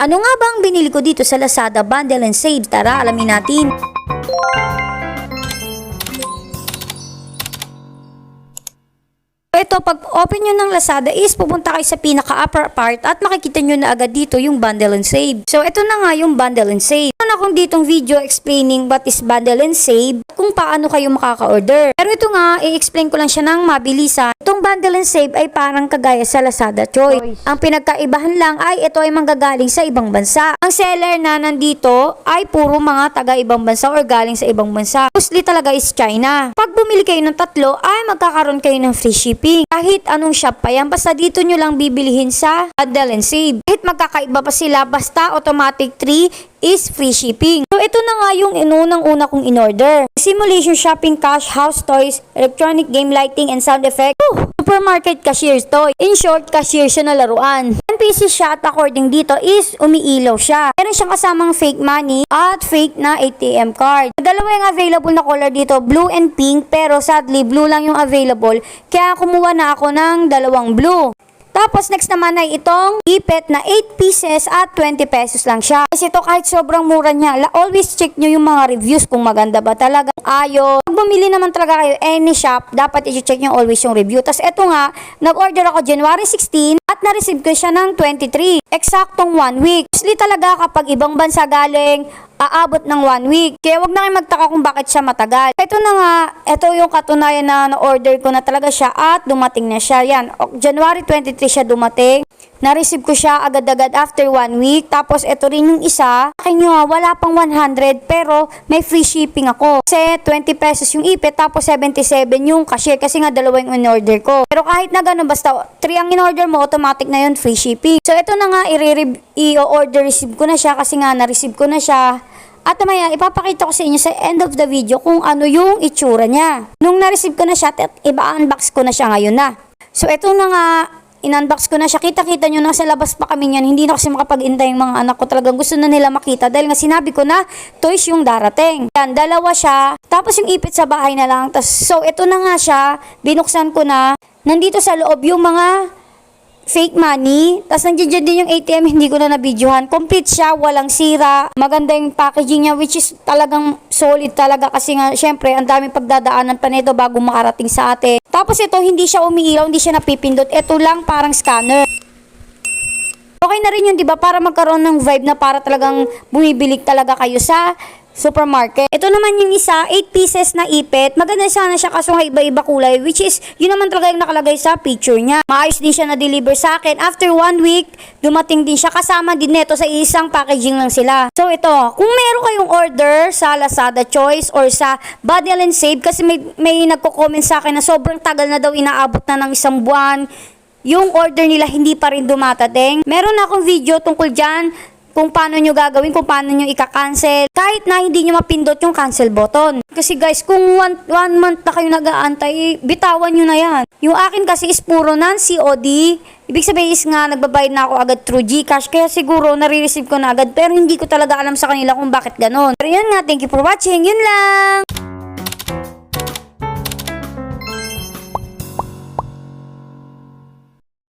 Ano nga ba ang binili ko dito sa Lazada Bundle and Save? Tara, alamin natin. Ito, pag open nyo ng Lazada is pupunta kayo sa pinaka-upper part at makikita nyo na agad dito yung Bundle and Save. So, ito na nga yung Bundle and Save. Meron akong ditong video explaining what is Bundle and Save, kung paano kayo makaka-order. Pero ito nga, i-explain ko lang siya ng mabilisan. Itong Bundle and Save ay parang kagaya sa Lazada Choice. Ang pinagkaibahan lang ay ito ay manggagaling sa ibang bansa. Ang seller na nandito ay puro mga taga-ibang bansa or galing sa ibang bansa. Mostly talaga is China. Pag bumili kayo ng tatlo, ay magkakaroon kayo ng free shipping. Kahit anong shop pa yan, basta dito nyo lang bibilihin sa Bundle and Save. Kahit magkakaiba pa sila, basta automatic 3 is free shipping. So ito na nga yung unang-una kong in-order. Simulation shopping, cash, house toys, electronic game lighting and sound effect. Supermarket cashiers toy. In short, cashier siya na laruan. 10 pieces siya at according dito is umiilaw siya. Meron siyang kasamang fake money at fake na ATM card. Dalawa yung available na color dito, blue and pink, pero sadly blue lang yung available. Kaya kumuha na ako ng dalawang blue. Tapos next naman ay itong ipet na 8 pieces at 20 pesos lang siya. Kasi ito kahit sobrang mura niya, always check nyo yung mga reviews kung maganda ba talaga. Ayo. Pag bumili naman talaga kayo any shop, dapat i-check nyo always yung review. Tapos ito nga, nag-order ako January 16 at na-receive ko siya ng 23. Eksaktong 1 week. Mostly talaga kapag ibang bansa galing, aabot ng 1 week. Kaya wag na kayo magtaka kung bakit siya matagal. Ito na nga, ito yung katunayan na na-order ko na talaga siya at dumating na siya. Yan, January 23 siya dumating. Na-receive ko siya agad-agad after 1 week. Tapos ito rin yung isa. Akin nyo, wala pang 100 pero may free shipping ako. Kasi 20 pesos yung ipit tapos 77 yung cashier kasi nga dalawa yung in-order ko. Pero kahit na ganun, basta 3 ang in-order mo, automatic na yun free shipping. So ito na nga, i-order receive ko na siya kasi nga na-receive ko na siya. At maya, ipapakita ko sa inyo sa end of the video kung ano yung itsura niya. Nung na-receive ko na siya, iba-unbox ko na siya ngayon na. So ito na nga, in-unbox ko na siya. Kita-kita nyo, nasa labas pa kami niyan. Hindi na kasi makapag-intay yung mga anak ko. Talagang gusto na nila makita dahil nga sinabi ko na toys yung darating. Yan, dalawa siya. Tapos yung ipit sa bahay na lang. So ito na nga siya. Binuksan ko na. Nandito sa loob yung mga fake money. Tapos nandiyan din yung ATM, hindi ko na nabidyohan. Complete siya, walang sira. Maganda yung packaging niya, which is talagang solid talaga kasi nga, syempre, ang daming pagdadaanan pa nito bago makarating sa atin. Tapos ito, hindi siya umiilaw, hindi siya napipindot. Ito lang parang scanner. Okay na rin yun, di ba? Para magkaroon ng vibe na para talagang bumibilik talaga kayo sa supermarket. Ito naman yung isa, 8 pieces na ipit. Maganda sana siya kaso nga iba-iba kulay, which is, yun naman talaga yung nakalagay sa picture niya. Maayos din siya na-deliver sa akin. After 1 week, dumating din siya. Kasama din neto sa isang packaging lang sila. So ito, kung meron kayong order sa Lazada Choice or sa Bundle and Save, kasi may nagko-comment sa akin na sobrang tagal na daw, inaabot na ng 1 buwan. Yung order nila hindi pa rin dumatating. Meron akong video tungkol dyan, kung paano nyo gagawin, kung paano nyo ika-cancel. Kahit na hindi nyo mapindot yung cancel button. Kasi guys, kung 1 month na kayo nag-aantay, bitawan nyo na yan. Yung akin kasi is puro non-COD. Ibig sabihin is nga, nagbabayad na ako agad through GCash. Kaya siguro, nare-receive ko na agad. Pero hindi ko talaga alam sa kanila kung bakit ganon. Pero yun nga, thank you for watching. Yun lang!